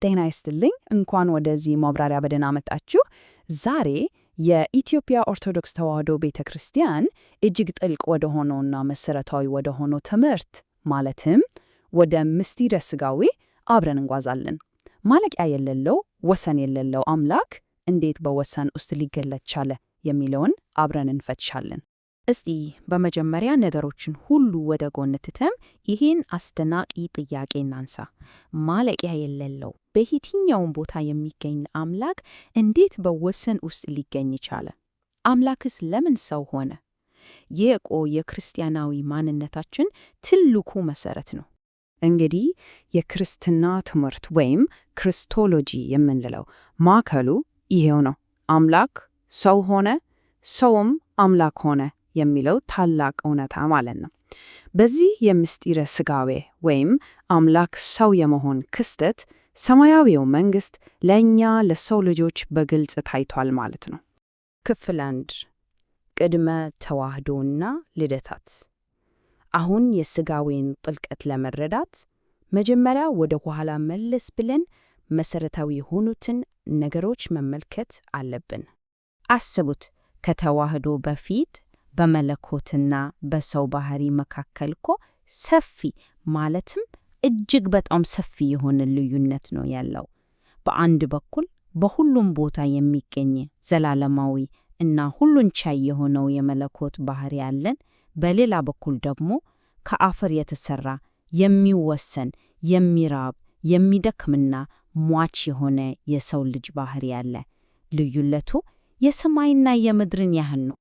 ጤና ይስጥልኝ። እንኳን ወደዚህ ማብራሪያ በደህና መጣችሁ። ዛሬ የኢትዮጵያ ኦርቶዶክስ ተዋሕዶ ቤተ ክርስቲያን እጅግ ጥልቅ ወደ ሆነውና መሰረታዊ ወደ ሆነው ትምህርት ማለትም ወደ ምስጢረ ሥጋዌ አብረን እንጓዛለን። ማለቂያ የሌለው ወሰን የሌለው አምላክ እንዴት በወሰን ውስጥ ሊገለጥ ቻለ የሚለውን አብረን እንፈትሻለን። እስቲ በመጀመሪያ ነገሮችን ሁሉ ወደ ጎን ትተን ይህን አስደናቂ ጥያቄ እናንሳ። ማለቂያ የሌለው በየትኛውም ቦታ የሚገኝ አምላክ እንዴት በወሰን ውስጥ ሊገኝ ቻለ? አምላክስ ለምን ሰው ሆነ? ይህ እኮ የክርስቲያናዊ ማንነታችን ትልቁ መሰረት ነው። እንግዲህ የክርስትና ትምህርት ወይም ክርስቶሎጂ የምንለው ማዕከሉ ይሄው ነው። አምላክ ሰው ሆነ፣ ሰውም አምላክ ሆነ የሚለው ታላቅ እውነታ ማለት ነው። በዚህ የምስጢረ ሥጋዌ ወይም አምላክ ሰው የመሆን ክስተት ሰማያዊው መንግሥት ለእኛ ለሰው ልጆች በግልጽ ታይቷል ማለት ነው። ክፍል 1 ቅድመ ተዋሕዶና ልደታት። አሁን የሥጋዌን ጥልቀት ለመረዳት መጀመሪያ ወደ ኋላ መለስ ብለን መሠረታዊ የሆኑትን ነገሮች መመልከት አለብን። አስቡት፣ ከተዋሕዶ በፊት በመለኮትና በሰው ባህሪ መካከል እኮ ሰፊ ማለትም እጅግ በጣም ሰፊ የሆነ ልዩነት ነው ያለው። በአንድ በኩል በሁሉም ቦታ የሚገኝ ዘላለማዊ እና ሁሉን ቻይ የሆነው የመለኮት ባህሪ ያለን፣ በሌላ በኩል ደግሞ ከአፈር የተሰራ የሚወሰን የሚራብ የሚደክምና ሟች የሆነ የሰው ልጅ ባህሪ ያለ። ልዩነቱ የሰማይና የምድርን ያህል ነው።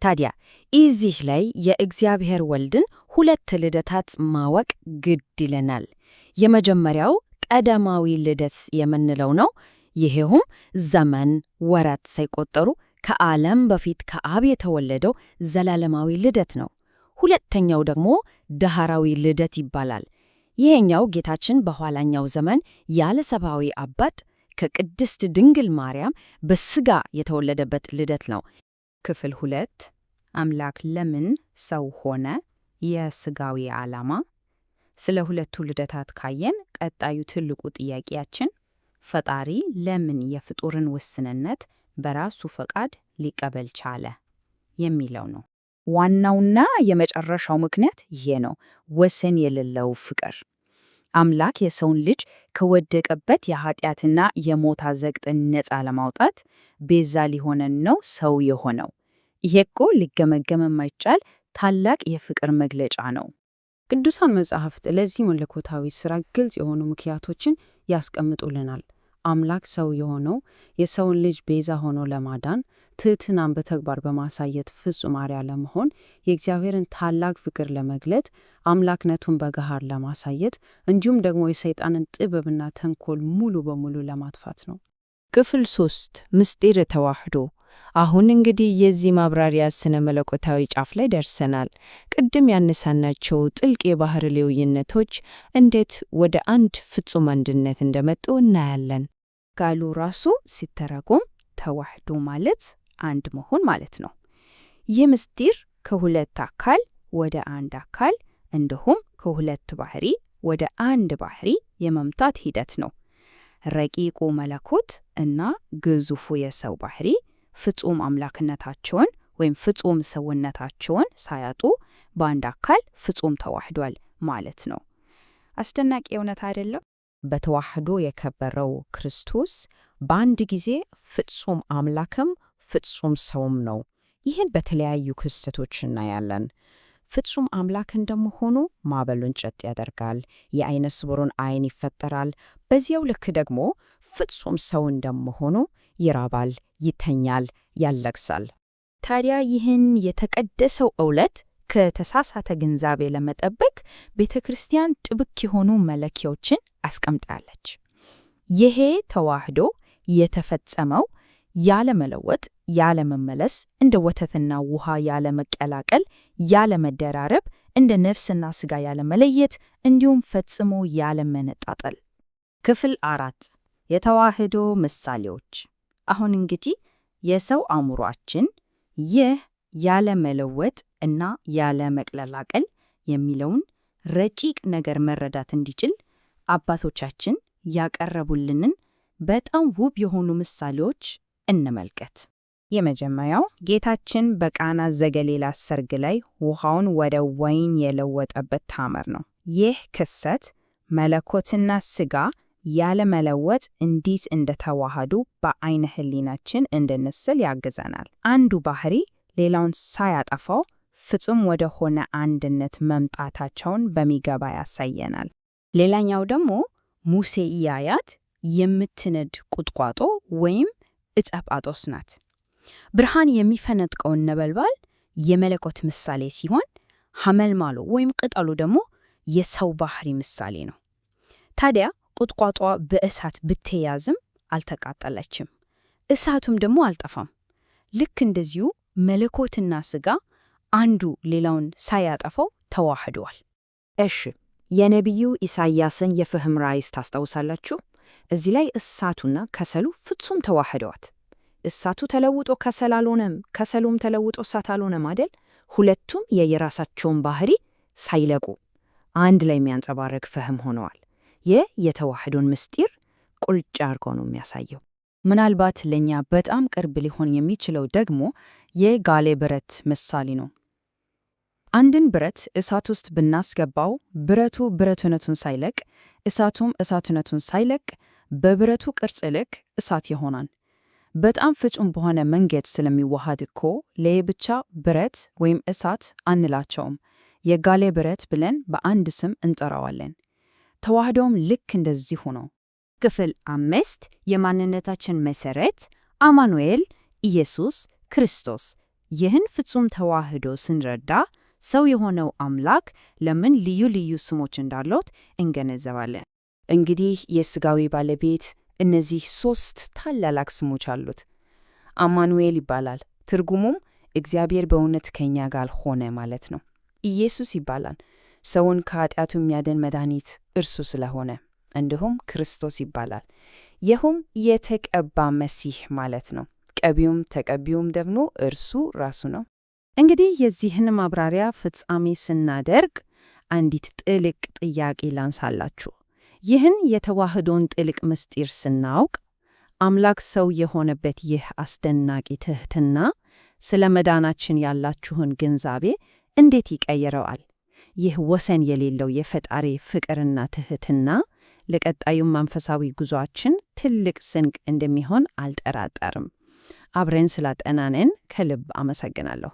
ታዲያ እዚህ ላይ የእግዚአብሔር ወልድን ሁለት ልደታት ማወቅ ግድ ይለናል። የመጀመሪያው ቀዳማዊ ልደት የምንለው ነው። ይሄውም ዘመን ወራት ሳይቆጠሩ ከዓለም በፊት ከአብ የተወለደው ዘላለማዊ ልደት ነው። ሁለተኛው ደግሞ ዳህራዊ ልደት ይባላል። ይሄኛው ጌታችን በኋላኛው ዘመን ያለ ሰብአዊ አባት ከቅድስት ድንግል ማርያም በሥጋ የተወለደበት ልደት ነው። ክፍል 2 አምላክ ለምን ሰው ሆነ? የሥጋዊ ዓላማ። ስለ ሁለቱ ልደታት ካየን ቀጣዩ ትልቁ ጥያቄያችን ፈጣሪ ለምን የፍጡርን ውስንነት በራሱ ፈቃድ ሊቀበል ቻለ የሚለው ነው። ዋናውና የመጨረሻው ምክንያት ይሄ ነው፣ ወሰን የሌለው ፍቅር። አምላክ የሰውን ልጅ ከወደቀበት የኃጢአትና የሞት አዘቅት ነፃ ለማውጣት ቤዛ ሊሆነን ነው ሰው የሆነው። ይሄ እኮ ሊገመገም የማይቻል ታላቅ የፍቅር መግለጫ ነው። ቅዱሳን መጻሕፍት ለዚህ መለኮታዊ ሥራ ግልጽ የሆኑ ምክንያቶችን ያስቀምጡልናል። አምላክ ሰው የሆነው የሰውን ልጅ ቤዛ ሆኖ ለማዳን፣ ትሕትናን በተግባር በማሳየት ፍጹም አርአያ ለመሆን፣ የእግዚአብሔርን ታላቅ ፍቅር ለመግለጥ፣ አምላክነቱን በገሃድ ለማሳየት እንዲሁም ደግሞ የሰይጣንን ጥበብና ተንኮል ሙሉ በሙሉ ለማጥፋት ነው። ክፍል 3 ምስጢረ ተዋሕዶ። አሁን እንግዲህ የዚህ ማብራሪያ ስነ መለኮታዊ ጫፍ ላይ ደርሰናል። ቅድም ያነሳናቸው ጥልቅ የባህር ልዩነቶች እንዴት ወደ አንድ ፍጹም አንድነት እንደመጡ እናያለን። ቃሉ ራሱ ሲተረጎም ተዋሕዶ ማለት አንድ መሆን ማለት ነው። ይህ ምስጢር ከሁለት አካል ወደ አንድ አካል እንዲሁም ከሁለት ባህሪ ወደ አንድ ባህሪ የመምጣት ሂደት ነው። ረቂቁ መለኮት እና ግዙፉ የሰው ባህሪ ፍጹም አምላክነታቸውን ወይም ፍጹም ሰውነታቸውን ሳያጡ በአንድ አካል ፍጹም ተዋሕዷል ማለት ነው። አስደናቂ እውነት አይደለም? በተዋሕዶ የከበረው ክርስቶስ በአንድ ጊዜ ፍጹም አምላክም ፍጹም ሰውም ነው። ይህን በተለያዩ ክስተቶች እናያለን። ፍጹም አምላክ እንደመሆኑ ማዕበሉን ጸጥ ያደርጋል፣ የዓይነ ስውሩን ዓይን ይፈጠራል። በዚያው ልክ ደግሞ ፍጹም ሰው እንደመሆኑ ይራባል፣ ይተኛል፣ ያለቅሳል። ታዲያ ይህን የተቀደሰው እውነት ከተሳሳተ ግንዛቤ ለመጠበቅ ቤተ ክርስቲያን ጥብቅ የሆኑ መለኪያዎችን አስቀምጣለች። ይሄ ተዋሕዶ የተፈጸመው ያለ መለወጥ፣ ያለ መመለስ፣ እንደ ወተትና ውሃ ያለ መቀላቀል፣ ያለ መደራረብ፣ እንደ ነፍስና ሥጋ ያለ መለየት፣ እንዲሁም ፈጽሞ ያለ መነጣጠል። ክፍል 4 የተዋሕዶ ምሳሌዎች። አሁን እንግዲህ የሰው አእምሮአችን ይህ ያለ መለወጥ እና ያለ መቀላቀል የሚለውን ረቂቅ ነገር መረዳት እንዲችል አባቶቻችን ያቀረቡልንን በጣም ውብ የሆኑ ምሳሌዎች እንመልከት። የመጀመሪያው ጌታችን በቃና ዘገሊላ ሰርግ ላይ ውሃውን ወደ ወይን የለወጠበት ታምር ነው። ይህ ክስተት መለኮትና ሥጋ ያለመለወጥ እንዴት እንደተዋሃዱ በዓይነ ሕሊናችን እንድንስል ያግዘናል። አንዱ ባህሪ ሌላውን ሳያጠፋው ፍጹም ወደ ሆነ አንድነት መምጣታቸውን በሚገባ ያሳየናል። ሌላኛው ደግሞ ሙሴ ያያት የምትነድ ቁጥቋጦ ወይም ዕፀ ጳጦስ ናት። ብርሃን የሚፈነጥቀውን ነበልባል የመለኮት ምሳሌ ሲሆን፣ ሐመልማሉ ወይም ቅጠሉ ደግሞ የሰው ባህሪ ምሳሌ ነው። ታዲያ ቁጥቋጧ በእሳት ብትያዝም አልተቃጠለችም፣ እሳቱም ደግሞ አልጠፋም። ልክ እንደዚሁ መለኮትና ሥጋ አንዱ ሌላውን ሳያጠፋው ተዋህደዋል። እሺ፣ የነቢዩ ኢሳይያስን የፍህም ራእይ ታስታውሳላችሁ? እዚህ ላይ እሳቱና ከሰሉ ፍጹም ተዋህደዋት። እሳቱ ተለውጦ ከሰል አልሆነም፣ ከሰሉም ተለውጦ እሳት አልሆነም አይደል? ሁለቱም የየራሳቸውን ባህሪ ሳይለቁ አንድ ላይ የሚያንጸባርቅ ፍህም ሆነዋል። ይህ የተዋህዶን ምስጢር ቁልጭ አድርጎ ነው የሚያሳየው። ምናልባት ለእኛ በጣም ቅርብ ሊሆን የሚችለው ደግሞ የጋለ ብረት ምሳሌ ነው። አንድን ብረት እሳት ውስጥ ብናስገባው ብረቱ ብረትነቱን ሳይለቅ፣ እሳቱም እሳትነቱን ሳይለቅ በብረቱ ቅርጽ ልክ እሳት ይሆናል። በጣም ፍጹም በሆነ መንገድ ስለሚዋሃድ እኮ ለየብቻ ብረት ወይም እሳት አንላቸውም። የጋለ ብረት ብለን በአንድ ስም እንጠራዋለን። ተዋህዶም ልክ እንደዚሁ ነው። ክፍል 5 የማንነታችን መሠረት አማኑኤል ኢየሱስ ክርስቶስ። ይህን ፍጹም ተዋህዶ ስንረዳ ሰው የሆነው አምላክ ለምን ልዩ ልዩ ስሞች እንዳሉት እንገነዘባለን። እንግዲህ የሥጋዊ ባለቤት እነዚህ 3 ታላላቅ ስሞች አሉት። አማኑኤል ይባላል። ትርጉሙም እግዚአብሔር በእውነት ከኛ ጋር ሆነ ማለት ነው። ኢየሱስ ይባላል። ሰውን ከኃጢአቱ የሚያድን መድኃኒት እርሱ ስለሆነ። እንዲሁም ክርስቶስ ይባላል። ይህም የተቀባ መሲህ ማለት ነው። ቀቢውም ተቀቢውም ደግሞ እርሱ ራሱ ነው። እንግዲህ የዚህን ማብራሪያ ፍጻሜ ስናደርግ አንዲት ጥልቅ ጥያቄ ላንሳላችሁ። ይህን የተዋህዶን ጥልቅ ምስጢር ስናውቅ አምላክ ሰው የሆነበት ይህ አስደናቂ ትሕትና ስለ መዳናችን ያላችሁን ግንዛቤ እንዴት ይቀይረዋል? ይህ ወሰን የሌለው የፈጣሪ ፍቅርና ትሕትና ለቀጣዩም መንፈሳዊ ጉዞአችን ትልቅ ስንቅ እንደሚሆን አልጠራጠርም። አብረን ስላጠናንን ከልብ አመሰግናለሁ።